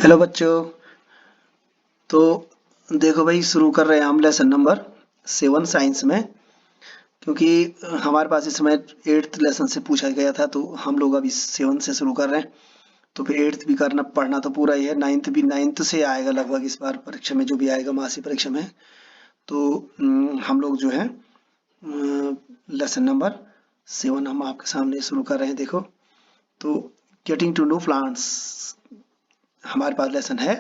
Hello बच्चों। तो देखो भाई, शुरू कर रहे हैं हम लेसन नंबर 7 साइंस में। क्योंकि हमारे पास इस समय 8th लेसन से पूछा गया था, तो हम लोग अभी 7 से शुरू कर रहे हैं। तो फिर 8th भी करना पढ़ना तो पूरा ही है। 9th भी 9th से आएगा लगभग इस बार परीक्षा में, जो भी आएगा मासिक परीक्षा में। तो हम लोग जो है लेसन नंबर 7 हम आपके सामने शुरू कर रहे हैं। देखो, तो गेटिंग टू नो प्लांट्स हमारे पास लेसन है।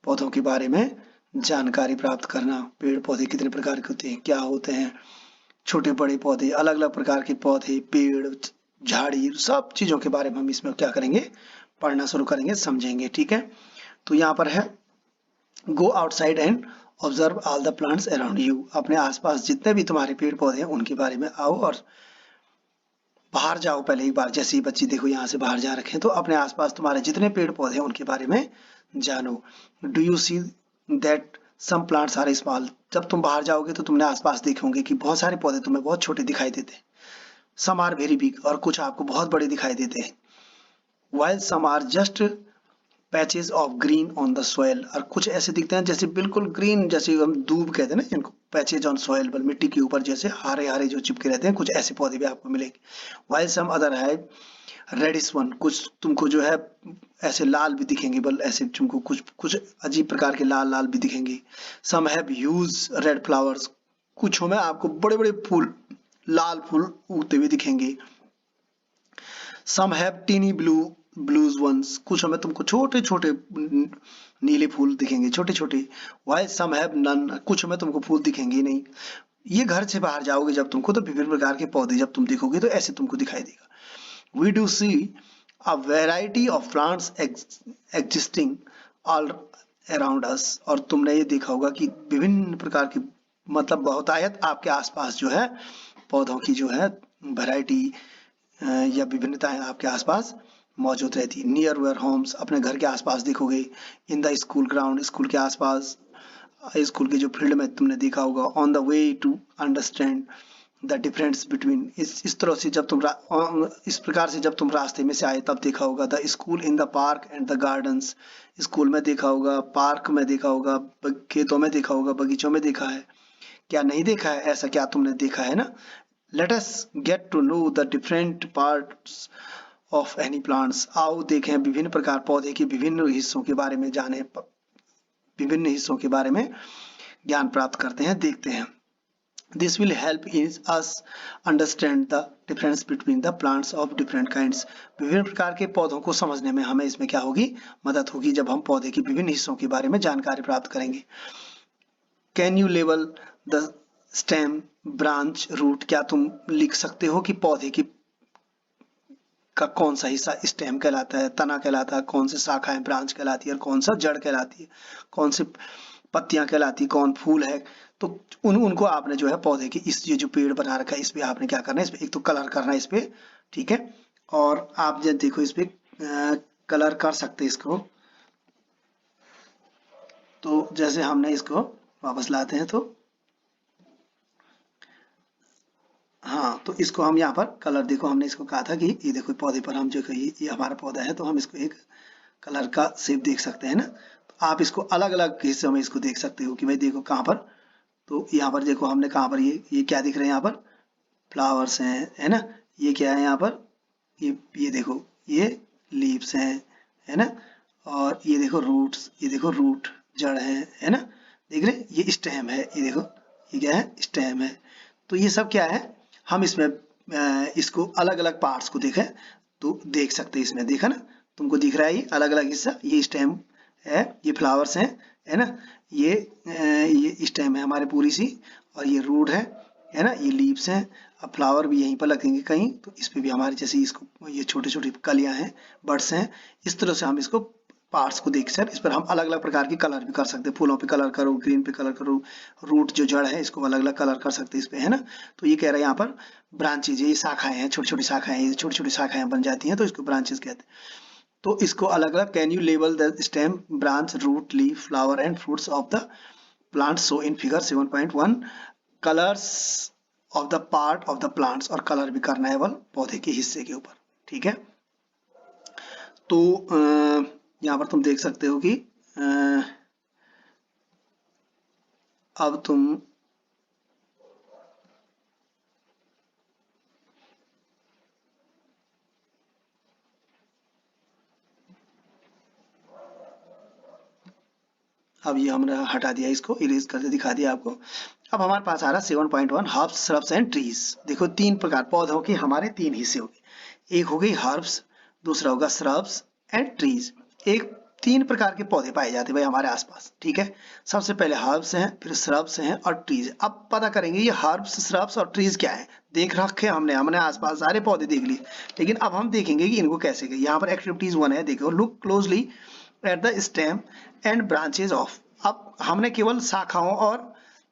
पौधों के बारे में जानकारी प्राप्त करना। पेड़ पौधे कितने प्रकार के होते हैं, क्या होते हैं, छोटे बड़े पौधे, अलग अलग प्रकार के पौधे, पेड़, झाड़ी, सब चीजों के बारे में हम इसमें क्या करेंगे, पढ़ना शुरू करेंगे, समझेंगे। ठीक है। तो यहाँ पर है, go outside and observe all the plants around you. अपने आसपास जितने भी तुम्हारे पेड़ पौधे हैं उनके बारे में आओ और बाहर जाओ। पहले एक बार जैसे ही बच्चे देखो यहाँ से बाहर जा रखे हैं, तो अपने आसपास तुम्हारे जितने पेड़ पौधे हैं उनके बारे में जानो। Do you see that some plants are small. जब तुम बाहर जाओगे तो तुमने आसपास देखे होंगे कि बहुत सारे पौधे तुम्हें बहुत छोटे दिखाई देते हैं। सम आर वेरी बिग, और कुछ आपको बहुत बड़े दिखाई देते हैं। While some are just patches of green on the soil, और कुछ ऐसे दिखते हैं जैसे बिल्कुल ग्रीन, जैसे हम दूब कहते हैं ना जिनको, पैचेज ऑन सॉइल, बल मिट्टी के ऊपर जैसे हारे हारे जो चिपके रहते हैं, कुछ ऐसे पौधे भी आपको मिलेंगे। वाइल सम अदर है रेडिश वन, कुछ तुमको जो है ऐसे लाल भी दिखेंगे, बल ऐसे तुमको कुछ कुछ अजीब प्रकार के लाल लाल भी दिखेंगे। Some have huge red flowers, कुछ में आपको बड़े बड़े फूल, लाल फूल उगते हुए दिखेंगे। Some have tiny blues ones, कुछ में तुमको छोटे छोटे नीले फूल दिखेंगे, छोटे छोटे। वाइल सम हैव नन, कुछ में तुमको फूल दिखेंगे ही नहीं। ये घर से बाहर जाओगे जब तुमको, तो विभिन्न प्रकार के पौधे जब तुम देखोगे तो ऐसे तुमको दिखाई देगा। We do see a variety of plants existing all around us, और तुमने ये देखा होगा कि विभिन्न प्रकार की, मतलब बहुतायत आपके आसपास जो है पौधों की जो है वैरायटी या विभिन्नताएं आपके आसपास मौजूद रहती है। नियर वेयर होम्स, अपने घर के आसपास देखोगे। In the school ground, school के आसपास, स्कूल के जो फील्ड में तुमने देखा होगा। On the way to understand the difference between, इस तरह से जब तुम इस प्रकार से जब तुम रास्ते में से आए तब देखा होगा। The school in the park and the gardens, school में देखा होगा, पार्क में देखा होगा, खेतों में देखा होगा, बगीचों में देखा है। क्या नहीं देखा है? ऐसा क्या तुमने देखा है ना। Let us get to know the different parts of any plants, आओ देखें विभिन्न प्रकार पौधे के विभिन्न हिस्सों के बारे में जाने, विभिन्न हिस्सों के बारे में ज्ञान प्राप्त करते हैं, देखते हैं। This will help us understand the difference between the plants of different kinds. विभिन्न प्रकार के पौधों को समझने में हमें इसमें क्या होगी, मदद होगी, जब हम पौधे के विभिन्न हिस्सों के बारे में जानकारी प्राप्त करेंगे। Can you label the stem, branch, root? क्या तुम लिख सकते हो कि पौधे की का कौन सा हिस्सा स्टेम कहलाता है, तना कहलाता है, कौन से शाखाएं ब्रांच कहलाती है, और कौन सा जड़ कहलाती है, कौन सी पत्तियां कहलाती, कौन फूल है। तो उनको आपने जो है पौधे की, इस ये जो पेड़ बना रखा है इस पे आपने क्या करना है, इस पे एक तो कलर करना है इस पे। ठीक है। और आप जब देखो इस पे कलर कर सकते इसको। तो जैसे हमने इसको वापस लाते हैं, तो हाँ, तो इसको हम यहाँ पर कलर, देखो हमने इसको कहा था कि ये देखो पौधे पर हम जो ये हमारा पौधा है, तो हम इसको एक कलर का शेप देख सकते हैं ना। तो आप इसको अलग अलग हिस्सों में इसको देख सकते हो कि भाई देखो कहाँ पर, तो यहाँ पर देखो हमने कहाँ पर ये क्या दिख रहे हैं, यहाँ पर फ्लावर्स हैं, है ना। ये क्या है यहाँ पर, ये देखो ये लीव्स हैं, है ना। और ये देखो रूट्स, ये देखो रूट, जड़ है ना। देख रहे हैं, ये स्टेम है, ये देखो ये क्या है, स्टेम है। तो ये सब क्या है, हम इसमें इसको अलग अलग पार्ट्स को देखें तो देख सकते हैं। इसमें देखा ना, तुमको दिख रहा है ये अलग अलग हिस्सा, ये स्टेम है, ये फ्लावर्स हैं, है ना। ये स्टेम है हमारे पूरी सी, और ये रूट है ना, ये लीव्स हैं। अब फ्लावर भी यहीं पर लगेंगे कहीं, तो इस पे भी हमारे जैसे इसको ये छोटे छोटे कलियां हैं, बड्स हैं। इस तरह से हम इसको पार्ट्स को देख सर, इस पर हम अलग अलग प्रकार की कलर भी कर सकते हैं। फूलों पे कलर करो, ग्रीन पे कलर करो, रूट जो जड़ है इसको अलग अलग कलर कर सकते हैं इस पे, है ना। तो ये कह रहा है यहाँ पर ब्रांचेज, ये शाखाएं हैं, छोटी छोटी शाखाएं, ये छोटी छोटी शाखाएं बन जाती हैं, तो इसको ब्रांचेज कहते हैं। तो इसको अलग अलग, can you label the stem, branch, root, leaf, flower and fruits of the plant so in figure 7.1 colours of the part of the plants, और कलर भी करना है बल पौधे के हिस्से के ऊपर। ठीक है। तो यहाँ पर तुम देख सकते हो कि अब तुम अब ये हमने हटा दिया, इसको इरेज करके दिखा दिया आपको। अब हमारे पास आ रहा 7.1 हर्ब्स श्रब्स एंड ट्रीज। देखो 3 प्रकार पौधों के हमारे 3 हिस्से हो गए, एक हो गई हर्ब्स, दूसरा होगा श्रब्स एंड ट्रीज। एक 3 प्रकार के पौधे पाए जाते हैं भाई हमारे आसपास, ठीक है। सबसे पहले हर्ब्स हैं, फिर श्रब्स हैं और ट्रीज। अब पता करेंगे ये हर्ब्स श्रब्स और ट्रीज क्या है। देख रखे हमने आसपास सारे पौधे देख लिए, लेकिन अब हम देखेंगे कि इनको कैसे। यहाँ पर एक्टिविटीज 1 है, देखो look closely at the stem and branches of. अब हमने केवल शाखाओं और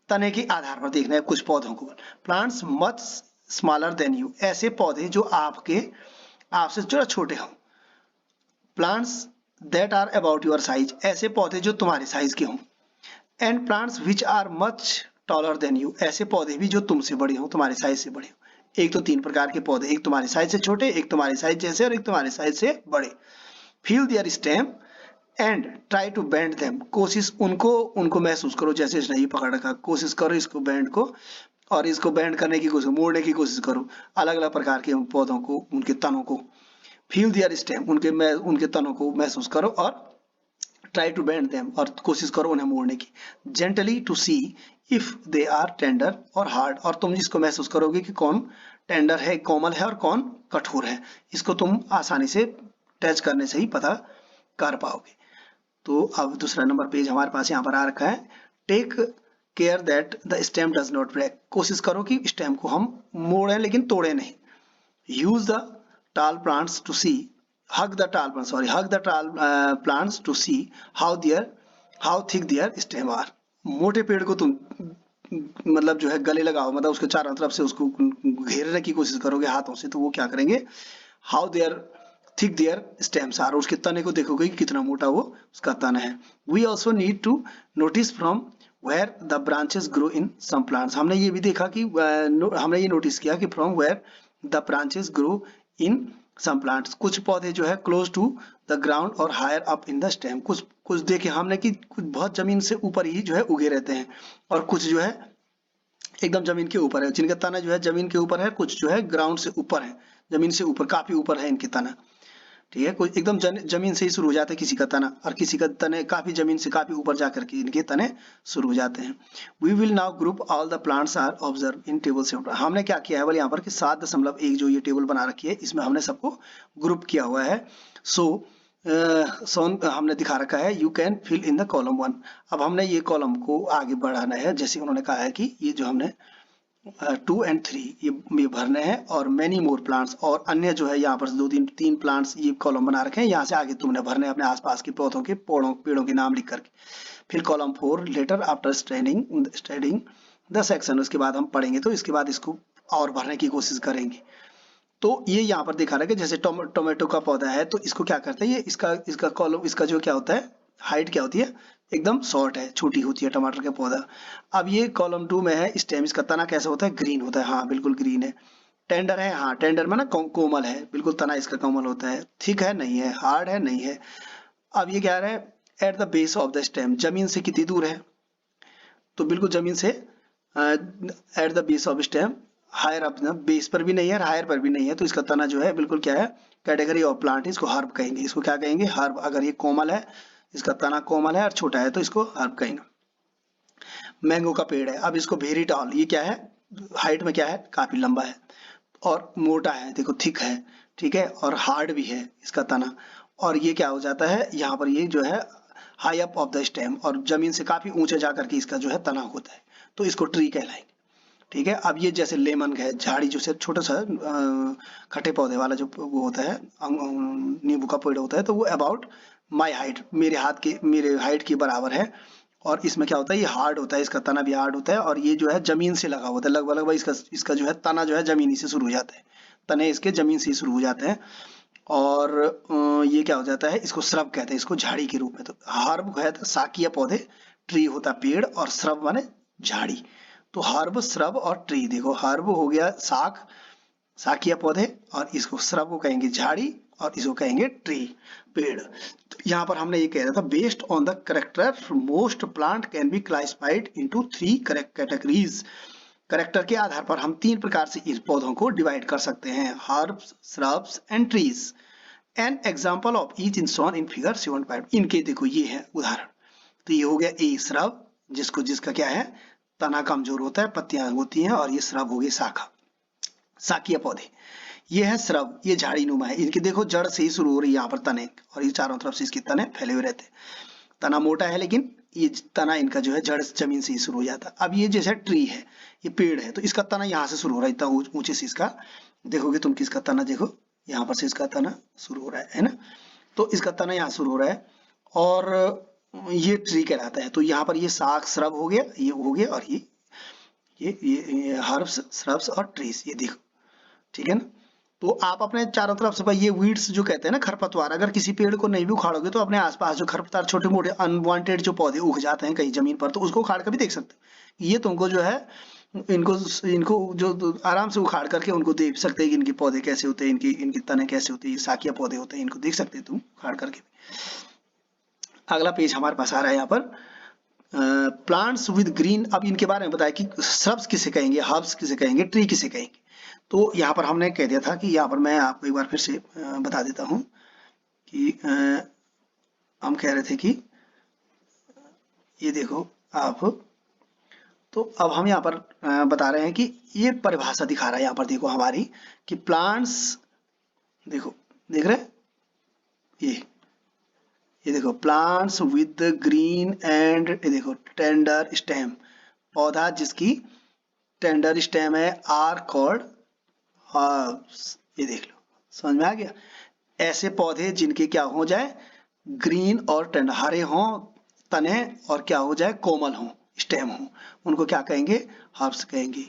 तने के आधार पर देखना है कुछ पौधों को। Plants much smaller than you, ऐसे पौधे जो आपसे थोड़ा छोटे हों। Plants that are about your size, ऐसे पौधे जो तुम्हारे साइज के हों। And plants which are much taller than you, ऐसे पौधे भी जो तुमसे बड़े हों, तुम्हारे साइज से बड़े हों। एक तो 3 प्रकार के पौधे, एक तुम्हारे साइज से छोटे, एक तुम्हारे साइज जैसे और एक तुम्हारे साइज से बड़े। Feel their stem and try to bend them, कोशिश उनको महसूस करो जैसे इसने ये पकड़ रखा। कोशिश करो इसको बेंड को, और इसको बेंड करने की कोशिश, मोड़ने की कोशिश करो। अलग अलग प्रकार के पौधों को, उनके तनों को। फील देयर स्टेम, उनके तनों को महसूस करो, और ट्राई टू बेंड देम, और कोशिश करो उन्हें मोड़ने की। Gently to see if they are tender और हार्ड, और तुम इसको महसूस करोगे कि कौन टेंडर है, कोमल है, और कौन कठोर है। इसको तुम आसानी से टच करने से ही पता कर पाओगे। तो अब दूसरा नंबर पेज हमारे पास यहाँ पर आ रखा है। Take care that the stem does not break, कोशिश करो कि स्टेम को हम मोड़ें लेकिन तोड़े नहीं। Use the tall plants to see, hug the tall plants to see how thick their stem are. मोटे पेड़ को तुम मतलब जो है गले लगाओ, मतलब उसके चारों तरफ से उसको घेरने की कोशिश करोगे हाथों से, तो वो क्या करेंगे, how their thick their stems are, उसके तने को देखोगे कि कितना मोटा वो उसका तना है। We also need to notice from where the branches grow in some plants, हमने ये भी देखा कि हमने ये नोटिस किया कि from where the branches grow in some plants, कुछ पौधे जो है क्लोज टू द ग्राउंड और higher up in the stem, कुछ देखे हमने कि कुछ बहुत जमीन से ऊपर ही जो है उगे रहते हैं, और कुछ जो है एकदम जमीन के ऊपर है, जिनका तना जो है जमीन के ऊपर है, कुछ जो है ग्राउंड से ऊपर है, जमीन से ऊपर काफी ऊपर है इनके तना, ठीक है। कोई एकदम जमीन से ही शुरू हो जाता है किसी का तना, और किसी का तने काफी जमीन से काफी ऊपर जाकर के इनके तने शुरू हो जाते हैं। We will now group all the plants are observe in table 7। हमने क्या किया है बोले यहाँ पर कि 7.1 जो ये टेबल बना रखी है, इसमें हमने सबको ग्रुप किया हुआ है। सोन हमने दिखा रखा है, you can fill in the column 1। अब हमने ये कॉलम को आगे बढ़ाना है, जैसे उन्होंने कहा है कि ये जो हमने 2 and 3 ये भरने हैं, और मेनी मोर प्लांट्स, और अन्य जो है यहाँ पर 2-3 प्लांट्स ये कॉलम बना रखे हैं, यहाँ से आगे तुमने भरने अपने आसपास के पौधों के पेड़ों के नाम लिख करके। फिर column 4 later after studying the section, उसके बाद हम पढ़ेंगे तो इसके बाद इसको और भरने की कोशिश करेंगे। तो ये यहाँ पर दिखा रहा है कि जैसे टोमेटो का पौधा है, तो इसको क्या करते हैं, ये इसका कॉलम, इसका जो क्या होता है, हाइट क्या होती है, एकदम शॉर्ट है, छोटी होती है टमाटर का पौधा। अब ये कॉलम 2 में है स्टेम, इसका तना कैसा होता है, ग्रीन होता है, हाँ बिल्कुल ग्रीन है। टेंडर है, हाँ टेंडर में ना कोमल है, बिल्कुल तना इसका कोमल होता है। थिक है, नहीं है। हार्ड है, नहीं है। अब ये कह रहा है at the base of the stem, जमीन से कितनी दूर है, तो बिल्कुल जमीन से at the base of stem, higher up, base पर भी नहीं है, हायर पर भी नहीं है, तो इसका तना जो है बिल्कुल क्या है, कैटेगरी ऑफ प्लांट, इसको हर्ब कहेंगे। इसको क्या कहेंगे, हर्ब। अगर ये कोमल है, इसका तना कोमल है और छोटा है, तो इसको हर्ब कहेंगे। मैंगो का पेड़ है, अब इसको वेरी टॉल, ये क्या है, हाइट में क्या है, काफी लंबा है और मोटा है, देखो थिक है, ठीक है, और हार्ड भी है इसका तना। और ये क्या हो जाता है, यहाँ पर ये जो है high up of the stem, और जमीन से काफी ऊंचे जाकर के इसका जो है तना होता है, तो इसको ट्री कहलाएंगे, ठीक है। अब ये जैसे लेमन है, झाड़ी जो से छोटा सा खट्टे पौधे वाला जो वो होता है, नींबू का पेड़ होता है, तो वो अबाउट माई हाइट, मेरे हाइट के बराबर है, और इसमें क्या होता है, ये हार्ड होता है, इसका तना भी हार्ड होता है, और ये जो है जमीन से लगा होता है, लगभग इसका जो है तना जो है जमीन से शुरू हो जाता है, तने इसके जमीन से शुरू हो जाते हैं। और ये क्या हो जाता है, इसको श्रब कहते हैं, इसको झाड़ी के रूप में। तो हर्ब है तो शाकीय पौधे, ट्री होता है पेड़, और श्रब माने झाड़ी। तो हर्ब, श्रब और ट्री, देखो हर्ब हो गया शाकीय पौधे, और इसको श्रब को कहेंगे झाड़ी, और इसको कहेंगे ट्री, पेड़। यहाँ पर हमने ये कह रहा था based on the character most plant can be classified into 3 categories. Character के आधार पर हम 3 प्रकार से इस पौधों को डिवाइड कर सकते हैं, herbs, shrubs and trees. An example of each in shown in figure 7.5। इनके देखो ये है उदाहरण। तो ये हो गया ए श्रब, जिसका क्या है, तना कमजोर होता है, पत्तियां होती हैं, और ये श्रब हो गई शाखा, शाकीय पौधे। ये है श्रब, ये झाड़ी नुमा है, इनकी देखो जड़ से ही शुरू हो रही है यहाँ पर तने, और ये चारों तरफ से इसके तने फैले हुए रहते हैं। तना मोटा है लेकिन ये तना इनका जो है जड़ जमीन से ही शुरू हो जाता है। अब ये जैसे ट्री है, ये पेड़ है, तो इसका तना यहाँ से शुरू हो रहा है, इतना ऊंचे से इसका देखोगे तुम, किसका तना देखो, यहाँ पर से इसका तना शुरू हो रहा है ना। तो इसका तना यहाँ शुरू हो रहा है और ये ट्री कहलाता है। तो यहाँ पर ये शाख श्रब हो गया, ये हो गया, और ये हर्ब्स, श्रब्स और ट्रीज, ये देखो, ठीक है ना। तो आप अपने चारों तरफ से ये वीड्स जो कहते हैं ना, खरपतवार, अगर किसी पेड़ को नहीं भी उखाड़ोगे तो अपने आसपास जो खरपतवार, छोटे मोटे अनवांटेड जो पौधे उग जाते हैं कहीं जमीन पर, तो उसको उखाड़ कर भी देख सकते हो। ये तुमको जो है इनको जो आराम से उखाड़ करके उनको देख सकते हैं कि इनके पौधे कैसे होते हैं, इनकी तने कैसे होते हैं, शाखीय पौधे होते हैं, इनको देख सकते हैं तुम उखाड़ करके। अगला पेज हमारे पास आ रहा है यहाँ पर, प्लांट्स विद ग्रीन। अब इनके बारे में बताया कि श्रब्स किसे कहेंगे, हर्ब्स किसे कहेंगे, ट्री किसे कहेंगे। तो यहाँ पर हमने कह दिया था कि यहाँ पर मैं आपको एक बार फिर से बता देता हूँ कि हम कह रहे थे कि ये देखो आप, तो अब हम यहाँ पर बता रहे हैं कि ये परिभाषा दिखा रहा है यहाँ पर, देखो हमारी, कि प्लांट्स, देखो देख रहे हैं, ये देखो प्लांट्स विद ग्रीन एंड, ये देखो टेंडर स्टेम, पौधा जिसकी टेंडर स्टेम है, आर कॉल्ड हर्ब्स। ये देख लो, समझ में आ गया। ऐसे पौधे जिनके क्या हो जाए, ग्रीन और टेंडर, हरे हों तने, और क्या हो जाए, कोमल हों, स्टेम हो, उनको क्या कहेंगे, हर्ब्स कहेंगे।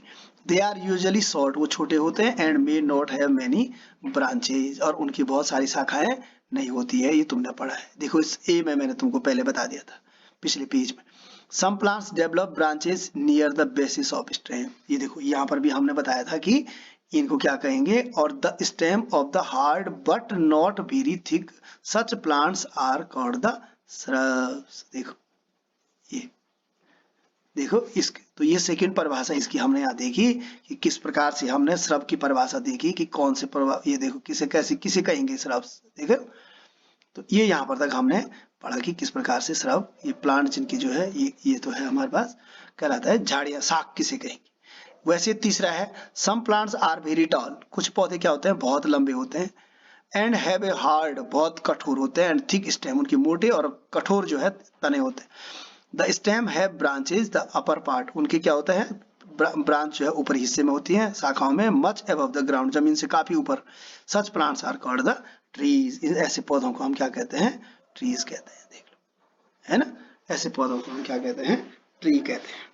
दे आर यूजुअली शॉर्ट, वो छोटे होते हैं, and may not have many branches, और उनकी बहुत सारी शाखाएं नहीं होती है, ये तुमने पढ़ा है। देखो इस ए में मैंने तुमको पहले बता दिया था पिछले पेज में। Some plants develop branches near the basis of stem, ये देखो यहाँ पर भी हमने बताया था कि इनको क्या कहेंगे, और the stem of the hard but not very thick such plants are called the shrubs. देखो ये देखो इसके, तो ये सेकंड परिभाषा इसकी हमने यहाँ देखी कि किस प्रकार से हमने श्रब की परिभाषा देखी कि कौन से ये देखो किसे कैसे किसे कहेंगे श्रब्स, देखो। तो ये यहाँ पर तक हमने पढ़ा कि किस प्रकार से श्रब, ये प्लांट जिनकी जो है ये तो है हमारे पास, कहलाता है झाड़ियां, शाख किसे कहेंगे। वैसे तीसरा है some plants are very tall, कुछ पौधे क्या होते हैं, बहुत लंबे होते हैं, एंड हैव ए हार्ड, बहुत कठोर होते हैं, एंड थिक स्टेम, उनकी मोटे और कठोर जो है तने होते हैं। The stem have branches the upper part, उनके क्या होता है, ब्रांच जो है ऊपर हिस्से में होती है, शाखाओं में, मच अबव द ग्राउंड, जमीन से काफी ऊपर। Such plants are called the trees, ऐसे पौधों को हम क्या कहते हैं, ट्रीज कहते हैं, देख लो, है ना। ऐसे पौधों को हम क्या कहते हैं, ट्री कहते हैं।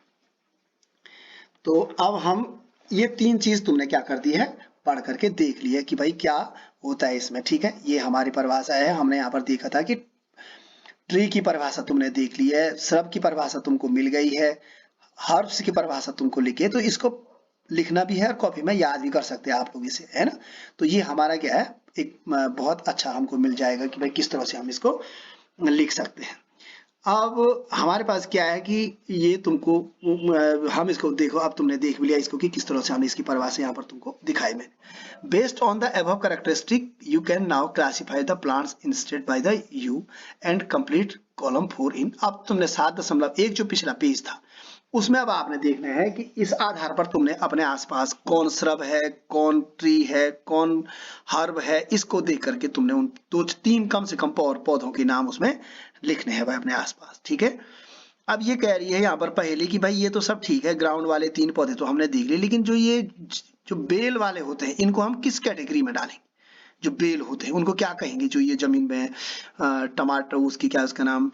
तो अब हम ये 3 चीज तुमने क्या कर दी है, पढ़ करके देख लिया कि भाई क्या होता है इसमें, ठीक है। ये हमारी परिभाषा है, हमने यहाँ पर देखा था कि ट्री की परिभाषा तुमने देख ली है, श्रब की परिभाषा तुमको मिल गई है, हर्ब्स की परिभाषा तुमको लिखे, तो इसको लिखना भी है और कॉपी में याद भी कर सकते हैं आप लोग इसे, है ना। तो ये हमारा क्या है, एक बहुत अच्छा हमको मिल जाएगा कि भाई किस तरह से हम इसको लिख सकते हैं। अब हमारे पास क्या है कि ये तुमको हम इसको देखो, अब तुमने देख भी लिया इसको कि किस तरह से हमने इसकी परिभाषा यहाँ पर तुमको दिखाई मैंने। Based on the above characteristic you can now classify the plants instead by the you and complete column 4 इन। अब तुमने 7.1 जो पिछला पेज था उसमें अब आपने देखना है कि इस आधार पर तुमने अपने आसपास कौन श्रब है, कौन ट्री है, कौन हर्ब है, इसको देख करके तुमने उन 2-3 कम से कम पौधों के नाम उसमें लिखने हैं भाई अपने आसपास, ठीक है। अब ये कह रही है यहाँ पर पहले कि भाई ये तो सब ठीक है, ग्राउंड वाले 3 पौधे तो हमने देख लिए, लेकिन जो बेल वाले होते हैं इनको हम किस कैटेगरी में डालेंगे। जो बेल होते हैं उनको क्या कहेंगे, जो ये जमीन में टमाटर, उसकी क्या उसका नाम,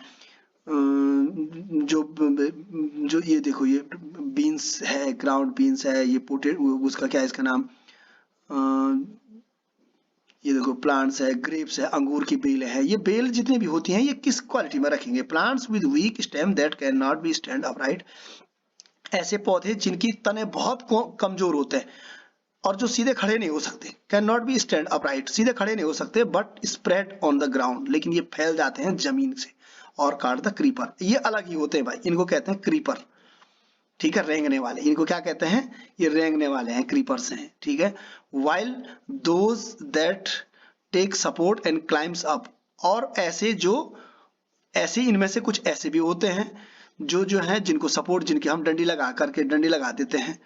जो ये देखो ये बीन्स है, ग्राउंड बीन्स है, ये पोटेटो, उसका क्या है इसका नाम, ये देखो प्लांट्स है, ग्रेप्स है, अंगूर की बेल है, ये बेल जितनी भी होती हैं ये किस क्वालिटी में रखेंगे। Plants with weak stem that can not be stand upright, ऐसे पौधे जिनकी तने बहुत कमजोर होते हैं, और जो सीधे खड़े नहीं हो सकते, can not be stand upright, सीधे खड़े नहीं हो सकते, but spread on the ground, लेकिन ये फैल जाते हैं जमीन से, और कार्ड द क्रीपर, ये अलग ही होते हैं भाई, इनको कहते हैं क्रीपर, ठीक है, रेंगने वाले, इनको क्या कहते हैं, ये रेंगने वाले हैं, क्रीपर्स हैं, ठीक है। While those that take support and climbs up, और ऐसे जो, ऐसे इनमें से कुछ ऐसे भी होते हैं जो है जिनको सपोर्ट, जिनकी हम डंडी लगा करके डंडी लगा देते हैं,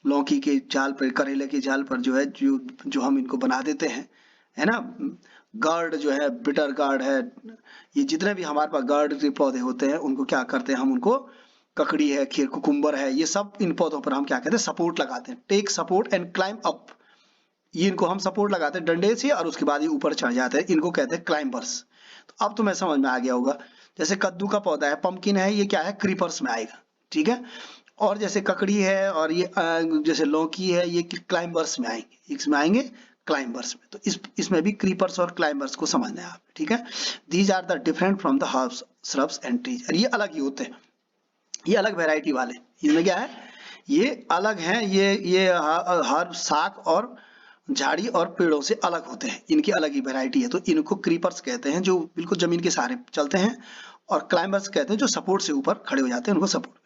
लौकी के जाल पर, करेले के जाल पर जो है, जो हम इनको बना देते हैं, है ना। गार्ड जो है, बिटर गार्ड है, ये जितने भी हमारे पास गार्ड के पौधे होते हैं उनको क्या करते हैं हम, उनको, ककड़ी है, खीर कुकुम्बर है, ये सब इन पौधों पर हम क्या कहते हैं, सपोर्ट लगाते हैं, take support and climb up, ये इनको हम सपोर्ट लगाते हैं डंडे से, और उसके बाद ये ऊपर चढ़ जाते हैं, इनको कहते हैं क्लाइंबर्स। तो अब तुम्हें समझ में आ गया होगा, जैसे कद्दू का पौधा है, पंपकिन है, ये क्या है, क्रीपर्स में आएगा, ठीक है। और जैसे ककड़ी है, और ये जैसे लौकी है, ये क्लाइंबर्स में आएंगे, इसमें आएंगे क्लाइंबर्स में। तो इसमें भी क्रीपर्स और क्लाइंबर्स को समझना है आप, ठीक है। These are the different from the herbs, shrubs and trees, और ये अलग ही होते हैं, ये अलग वैरायटी वाले, इनमें क्या है, ये अलग हैं, ये हर शाख और झाड़ी और पेड़ों से अलग होते हैं, इनकी अलग ही वैरायटी है। तो इनको क्रीपर्स कहते हैं, जो बिल्कुल जमीन के सहारे चलते हैं, और क्लाइंबर्स कहते हैं जो सपोर्ट से ऊपर खड़े हो जाते हैं, उनको सपोर्ट।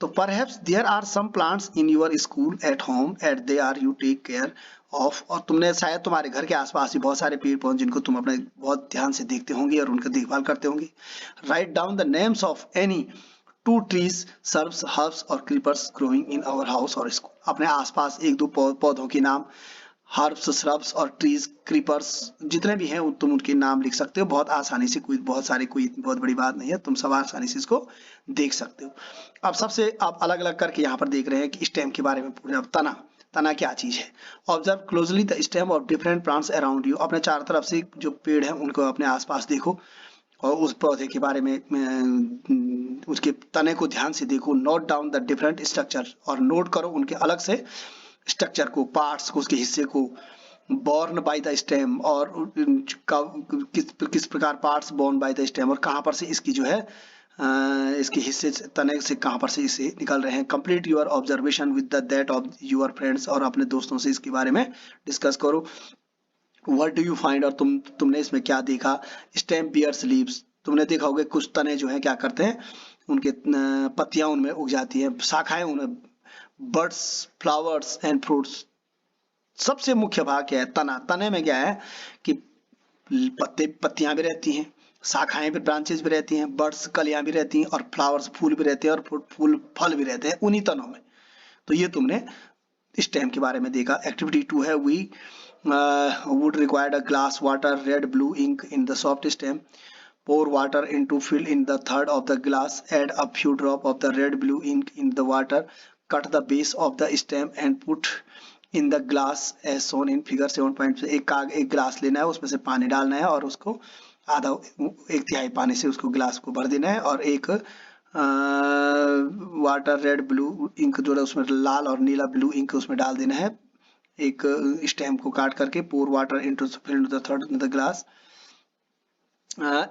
तो perhaps there are some plants in your school at home at they are you take care of, और तुमने शायद तुम्हारे घर के आसपास भी बहुत सारे पेड़ पौधे जिनको तुम अपने बहुत ध्यान से देखते होंगे और उनका देखभाल करते होंगे। Write down the names of any 2 trees, shrubs, herbs और creepers growing in our house or school, अपने आसपास 1-2 पौधों के नाम, हर्ब्स, श्रब्स और ट्रीज, क्रीपर्स, जितने भी हैं तुम उनके नाम लिख सकते हो बहुत आसानी से, कोई बहुत सारे, कोई बहुत बड़ी बात नहीं है, तुम सब आसानी से इसको देख सकते हो। अब सबसे आप अलग अलग करके यहाँ पर देख रहे हैं कि स्टेम के बारे में पूछा, तना, तना क्या चीज है। Observe closely the stem of different plants around you, अपने चारों तरफ से जो पेड़ है उनको अपने आसपास देखो, और उस पौधे के बारे में उसके तने को ध्यान से देखो। Note down the different structure, और नोट करो उनके अलग से स्ट्रक्चर को, पार्ट्स को, उसके हिस्से को। बॉर्न बाय द स्टेम, और किस प्रकार parts born by the stem, और कहाँ पर से इसकी जो है इसके हिस्से तने से कहाँ पर से इसे निकल रहे हैं। Complete your observation with the that of your friends, और अपने दोस्तों से इसके बारे में डिस्कस करो। व्हाट डू यू फाइंड, और तुमने इसमें क्या देखा। स्टेम बियर्स लीव्स, तुमने देखा होगा कुछ तने जो है क्या करते हैं, उनके पत्तियां उनमें उग जाती हैं, शाखाएं उनमें, बर्ड्स, फ्लावर्स एंड फ्रूट्स। सबसे मुख्य भाग क्या है, तना, तने में क्या है कि पत्तियां भी रहती हैं, शाखाएं भी, ब्रांचेस भी रहती हैं, बर्ड्स, कलियां भी रहती हैं, और फ्लावर्स, फूल भी रहते हैं, और फूल, फल भी रहते हैं उन्हीं तनों में। तो ये तुमने स्टेम के बारे में देखा। एक्टिविटी 2 है, we would require a glass water, red blue ink in the soft stem, pour water into, fill in the third of the glass, add a few drop of the red blue ink in the water, cut the base of the stem and put in the glass as shown in figure 7. एक glass लेना है, उसमें से पानी डालना है, और उसको आधा, 1/3 पानी से उसको ग्लास को भर देना है, और एक वाटर रेड ब्लू इंक जो है उसमें लाल और नीला ब्लू इंक उसमें डाल देना है, एक स्टेम को काट करके। pour water into the third in the glass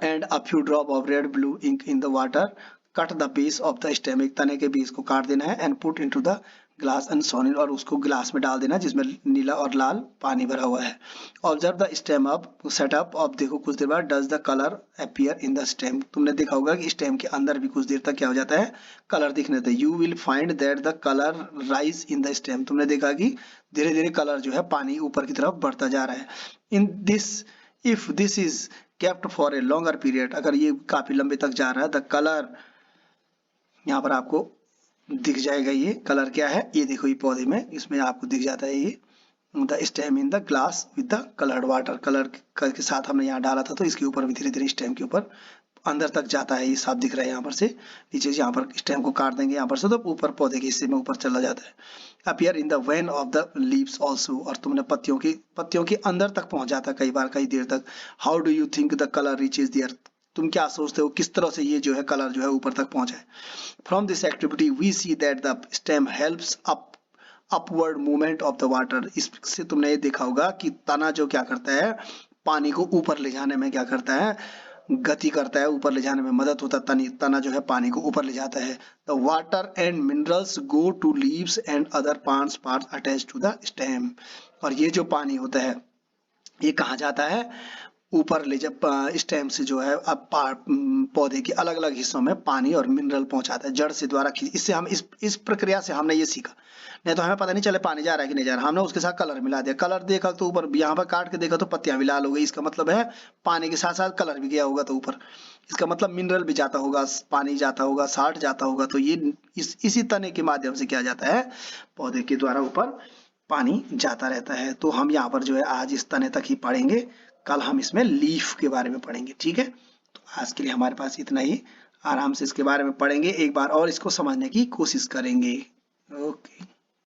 and a few drop of red blue ink in the water, cut the base of the stem, एक तने के बीज को काट देना है, and put into the glass and Sonil, और उसको ग्लास में डाल देना जिसमें नीला और लाल पानी भरा हुआ है। Observe the stem up setup, अब देखो कुछ देर बाद does the colour appear in the stem, तुमने देखा होगा कि स्टेम के अंदर भी कुछ देर तक क्या हो जाता है, कलर दिखने देता है। You will find that the colour rise in the stem, तुमने देखा कि धीरे धीरे कलर जो है पानी ऊपर की तरफ बढ़ता जा रहा है। In this, if this is kept for a longer period, अगर ये काफी लंबे तक जा रहा है, द कलर, यहाँ पर आपको दिख जाएगा ये कलर क्या है, ये देखो ये पौधे में, इसमें आपको दिख जाता है ये the stem in the glass with the coloured water, colour के साथ हमने यहाँ डाला था, तो इसके ऊपर भी धीरे धीरे स्टेम के ऊपर अंदर तक जाता है, ये साफ दिख रहा है यहाँ पर से नीचे, यहाँ पर स्टेम को काट देंगे यहाँ पर से, तो ऊपर पौधे के हिस्से में ऊपर चला जाता है। Appear in the when of the leaves also, और तुमने पत्तियों के अंदर तक पहुंच जाता है कई बार, कई देर तक। How do you think the colour reaches there, तुम क्या सोचते हो किस तरह से ये जो है कलर जो है ऊपर तक पहुंचा है। From this activity we see that the stem helps upward movement of the water, इससे तुमने ये देखा होगा कि तना जो क्या करता है, पानी को ऊपर ले जाने में क्या करता है, गति करता है, ऊपर ले जाने में मदद होता है, तना जो है पानी को ऊपर ले जाता है। The water and minerals go to leaves and other plants parts attach to the stem. और ये जो पानी होता है ये कहाँ जाता है, ऊपर ले जब स्टेम से जो है अब पौधे के अलग अलग हिस्सों में पानी और मिनरल पहुंचाता है, जड़ से द्वारा खींच। इससे हम इस प्रक्रिया से हमने ये सीखा, नहीं तो हमें पता नहीं चले पानी जा रहा है कि नहीं जा रहा। हमने उसके साथ कलर मिला दिया, कलर देखा तो ऊपर यहाँ पर काट के देखा तो पत्तियां भी लाल हो गई, इसका मतलब है पानी के साथ साथ कलर भी गया होगा, तो ऊपर इसका मतलब मिनरल भी जाता होगा, पानी जाता होगा, साल्ट जाता होगा। तो ये इसी तने के माध्यम से क्या जाता है, पौधे के द्वारा ऊपर पानी जाता रहता है। तो हम यहाँ पर जो है आज इस तने तक ही पढ़ेंगे, कल हम इसमें लीफ के बारे में पढ़ेंगे, ठीक है। तो आज के लिए हमारे पास इतना ही, आराम से इसके बारे में पढ़ेंगे, एक बार और इसको समझने की कोशिश करेंगे। ओके।